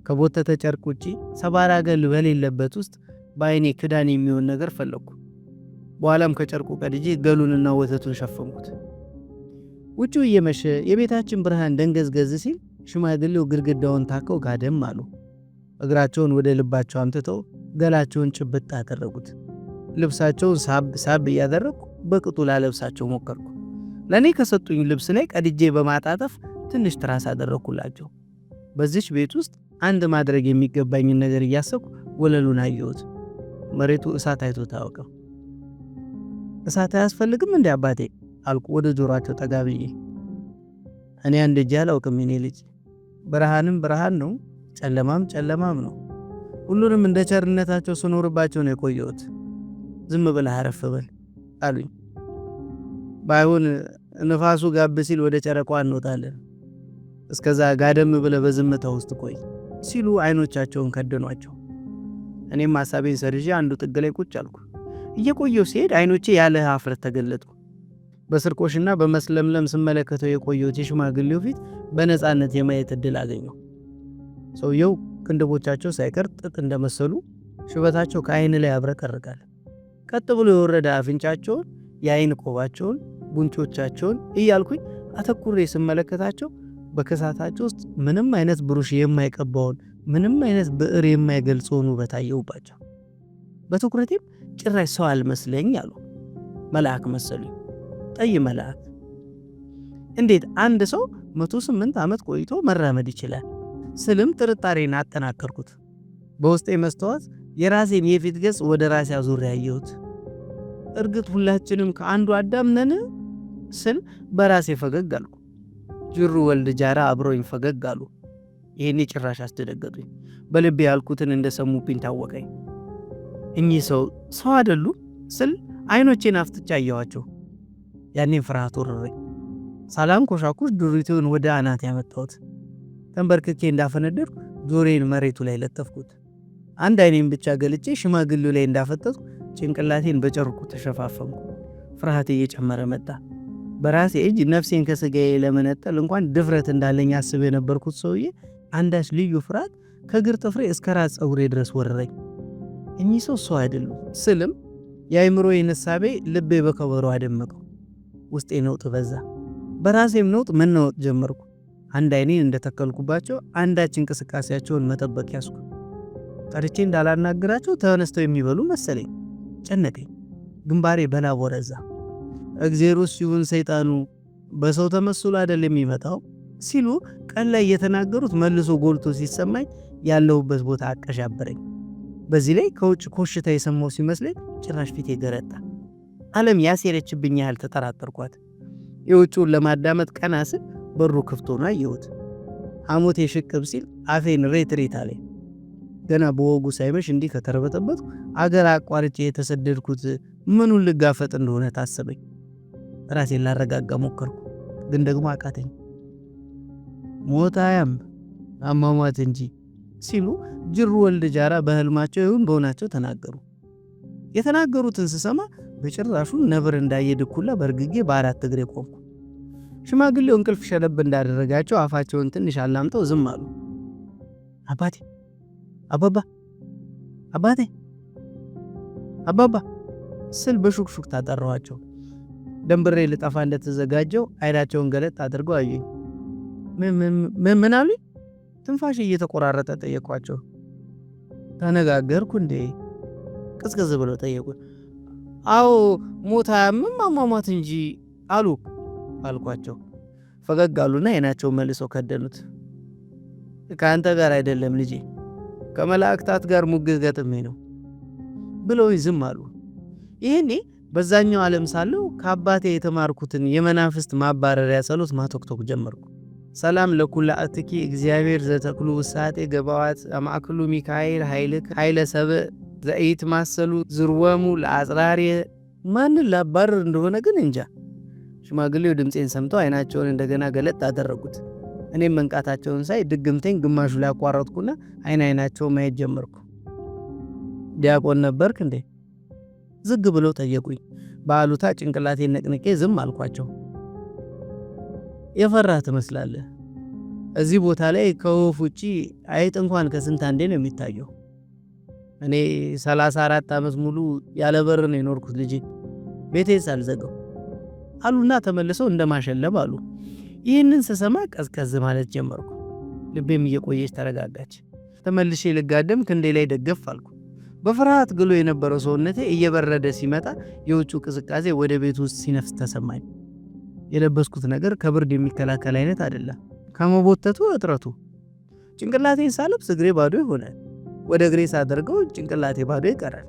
ከቦተተ ጨርቅ ውጪ ሰባራ ገል በሌለበት ውስጥ በአይኔ ክዳን የሚሆን ነገር ፈለግኩ። በኋላም ከጨርቁ ቀድጄ ገሉንና ወተቱን ሸፈንኩት። ውጪው እየመሸ የቤታችን ብርሃን ደንገዝገዝ ሲል ሽማግሌው ግድግዳውን ታከው ጋደም አሉ። እግራቸውን ወደ ልባቸው አምጥተው ገላቸውን ጭብጥ አደረጉት። ልብሳቸውን ሳብ እያደረግኩ በቅጡ ላለብሳቸው ሞከርኩ። ለእኔ ከሰጡኝ ልብስ ላይ ቀድጄ በማጣጠፍ ትንሽ ትራስ አደረግኩላቸው። በዚች ቤት ውስጥ አንድ ማድረግ የሚገባኝን ነገር እያሰብኩ ወለሉን አየሁት። መሬቱ እሳት አይቶ ታወቀው። እሳት አያስፈልግም እንዴ አባቴ አልኩ ወደ ጆሮአቸው ጠጋ ብዬ። እኔ አንድ እጅ አላውቅም የኔ ልጅ፣ ብርሃንም ብርሃን ነው፣ ጨለማም ጨለማም ነው። ሁሉንም እንደ ቸርነታቸው ስኖርባቸው ነው የቆየሁት። ዝም ብለህ አረፍ በል አሉኝ። ባይሆን ንፋሱ ጋብ ሲል ወደ ጨረቋ እንወጣለን፣ እስከዛ ጋደም ብለህ በዝምታ ውስጥ ቆይ ሲሉ አይኖቻቸውን ከደኗቸው። እኔም ሐሳቤን ሰርዤ አንዱ ጥግ ላይ ቁጭ አልኩ። እየቆየው ሲሄድ አይኖቼ ያለ ሀፍረት ተገለጡ። በስርቆሽና በመስለምለም ስመለከተው የቆየሁት የሽማግሌው ፊት በነፃነት የማየት እድል አገኘው። ሰውየው ቅንድቦቻቸው ሳይቀር ጥጥ እንደመሰሉ ሽበታቸው ከአይን ላይ ያብረቀርቃል። ቀጥ ብሎ የወረደ አፍንጫቸውን፣ የአይን ቆባቸውን፣ ጉንጮቻቸውን እያልኩኝ አተኩሬ ስመለከታቸው በከሳታቸው ውስጥ ምንም አይነት ብሩሽ የማይቀባውን ምንም አይነት ብዕር የማይገልጸውን ውበት አየሁባቸው። በትኩረቴም ጭራሽ ሰው አልመስለኝ አሉ። መልአክ መሰሉኝ። ጠይ መልአክ። እንዴት አንድ ሰው 108 ዓመት ቆይቶ መራመድ ይችላል ስልም ጥርጣሬን አጠናከርኩት። በውስጤ መስተዋት የራሴን የፊት ገጽ ወደ ራሴ አዙሬ ያየሁት። እርግጥ ሁላችንም ከአንዱ አዳም ነን ስል በራሴ ፈገግ አልኩ። ጅሩ ወልድ ጃራ አብሮኝ ፈገግ አሉ። ይሄኔ ጭራሽ አስደነገጡኝ። በልቤ ያልኩትን እንደሰሙብኝ ታወቀኝ። እኚህ ሰው አይደሉ ስል አይኖቼን አፍጥጬ አየኋቸው። ያኔም ፍርሃት ወረረኝ። ሳላም ኮሻኩሽ ዱሪቱን ወደ አናት ያመጣሁት። ተንበርክኬ እንዳፈነደርኩ ጆሮዬን መሬቱ ላይ ለጠፍኩት። አንድ አይኔን ብቻ ገልጬ ሽማግሌው ላይ እንዳፈጠጥኩ ጭንቅላቴን በጨርቁ ተሸፋፈንኩ። ፍርሃቴ እየጨመረ መጣ። በራሴ እጅ ነፍሴን ከስጋዬ ለመነጠል እንኳን ድፍረት እንዳለኝ አስብ የነበርኩት ሰውዬ አንዳች ልዩ ፍርሃት ከግር ጥፍሬ እስከ ራስ ፀጉሬ ድረስ ወረረኝ። እኚህ ሰው አይደሉም ስልም የአይምሮዬን ሐሳቤ ልቤ በከበሮ አደመቀው። ውስጤ ነውጥ በዛ። በራሴም ነውጥ መናወጥ ጀመርኩ። አንድ አይኔን እንደተከልኩባቸው አንዳች እንቅስቃሴያቸውን መጠበቅ ያስኩ። ጠርቼ እንዳላናግራቸው ተነስተው የሚበሉ መሰለኝ። ጨነቀኝ። ግንባሬ በላብ ወረዛ። እግዚአብሔርስ ይሁን ሰይጣኑ በሰው ተመስሎ አይደል የሚመጣው ሲሉ ቀን ላይ የተናገሩት መልሶ ጎልቶ ሲሰማኝ ያለሁበት ቦታ አቀሻበረኝ። በዚህ ላይ ከውጭ ኮሽታ የሰማው ሲመስለኝ ጭራሽ ፊቴ ገረጣ። ዓለም ያሴረችብኝ ያህል ተጠራጠርኳት። የውጭውን ለማዳመጥ ቀና ስል በሩ ክፍት ሆኖ አየሁት። ሐሞቴ ሽቅብ ሲል አፌን ሬት አለኝ። ገና በወጉ ሳይመሽ እንዲህ ከተረበተበትኩ አገር አቋርጬ የተሰደድኩት ምኑን ልጋፈጥ እንደሆነ ታሰበኝ። ራሴን ላረጋጋ ሞከርኩ፣ ግን ደግሞ አቃተኝ። ሞታያም አሟሟት እንጂ ሲሉ ጅሩ ወልድ ጃራ በህልማቸው ይሁን በሆናቸው ተናገሩ። የተናገሩትን ስሰማ በጭራሹ ነብር እንዳየ ድኩላ በርግጌ በአራት እግሬ ቆምኩ። ሽማግሌው እንቅልፍ ሸለብ እንዳደረጋቸው አፋቸውን ትንሽ አላምጠው ዝም አሉ። አባቴ፣ አባባ፣ አባቴ፣ አባባ ስል በሹክሹክታ ጠራኋቸው። ደንብሬ ልጠፋ እንደተዘጋጀው አይናቸውን ገለጥ አድርገው አዩኝ። ምን አሉኝ? ትንፋሽ እየተቆራረጠ ጠየኳቸው። ተነጋገርኩ እንዴ? ቅዝቅዝ ብለው ጠየቁኝ። አዎ ሞታያምም አሟሟት እንጂ አሉ አልኳቸው። ፈገግ አሉና አይናቸውን መልሰው ከደኑት። ከአንተ ጋር አይደለም ልጄ፣ ከመላእክታት ጋር ሙግት ገጥሜ ነው ብለው ዝም አሉ። ይህኔ በዛኛው ዓለም ሳለው ከአባቴ የተማርኩትን የመናፍስት ማባረሪያ ጸሎት ማቶክቶክ ጀመርኩ። ሰላም ለኩላእትኪ እግዚአብሔር ዘተክሉ ውሳጤ ገባዋት አማክሉ ሚካኤል ኃይልክ ኃይለ ሰብእ ዘኢት ማሰሉ ዝርወሙ ለአጽራሪ። ማንን ላባረር እንደሆነ ግን እንጃ። ሽማግሌው ድምፄን ሰምተው አይናቸውን እንደገና ገለጥ አደረጉት። እኔም መንቃታቸውን ሳይ ድግምቴን ግማሹ ላይ አቋረጥኩና አይናቸውን ማየት ጀመርኩ። ዲያቆን ነበርክ እንዴ? ዝግ ብለው ጠየቁኝ። በአሉታ ጭንቅላቴን ነቅንቄ ዝም አልኳቸው። የፈራህ ትመስላለህ። እዚህ ቦታ ላይ ከወፍ ውጪ አይጥ እንኳን ከስንት አንዴ ነው የሚታየው። እኔ 34 ዓመት ሙሉ ያለ በር ነው የኖርኩት ልጄ፣ ቤቴን ሳልዘጋው አሉና ተመልሰው እንደማሸለብ አሉ። ይህንን ስሰማ ቀዝቀዝ ማለት ጀመርኩ። ልቤም እየቆየች ተረጋጋች። ተመልሼ ልጋደም ክንዴ ላይ ደገፍ አልኩ። በፍርሃት ግሎ የነበረው ሰውነቴ እየበረደ ሲመጣ የውጭ ቅዝቃዜ ወደ ቤት ውስጥ ሲነፍስ ተሰማኝ። የለበስኩት ነገር ከብርድ የሚከላከል አይነት አይደለም። ከመቦተቱ እጥረቱ ጭንቅላቴን ሳለብስ እግሬ ባዶ ይሆናል። ወደ እግሬ ሳደርገው ጭንቅላቴ ባዶ ይቀራል።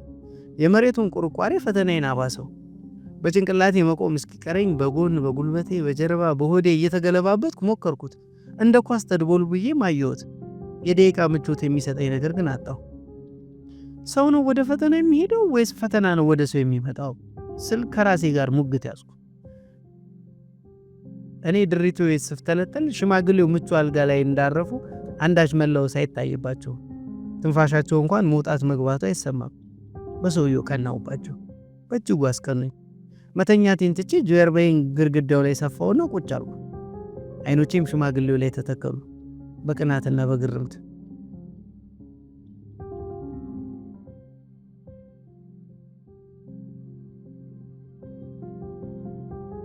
የመሬቱን ቁርቋሬ ፈተናዬን አባሰው። በጭንቅላቴ መቆም እስኪቀረኝ በጎን፣ በጉልበቴ፣ በጀርባ፣ በሆዴ እየተገለባበትኩ ሞከርኩት። እንደ ኳስ ተድቦል ብዬ ማየሁት። የደቂቃ ምቾት የሚሰጠኝ ነገር ግን አጣሁ። ሰው ነው ወደ ፈተና የሚሄደው ወይስ ፈተና ነው ወደ ሰው የሚመጣው ስል ከራሴ ጋር ሙግት ያዝኩ። እኔ ድሪቶ ስፍተለተል ሽማግሌው ምቹ አልጋ ላይ እንዳረፉ አንዳች መለወስ አይታይባቸው። ትንፋሻቸው እንኳን መውጣት መግባቱ አይሰማም። በሰውየው ቀናውባቸው። በእጅጉ አስቀኑኝ። መተኛቴን ትቼ ጀርባዬን ግድግዳው ላይ ሰፋውና ቁጭ አልኩ። አይኖቼም ሽማግሌው ላይ ተተከሉ፣ በቅናትና በግርምት።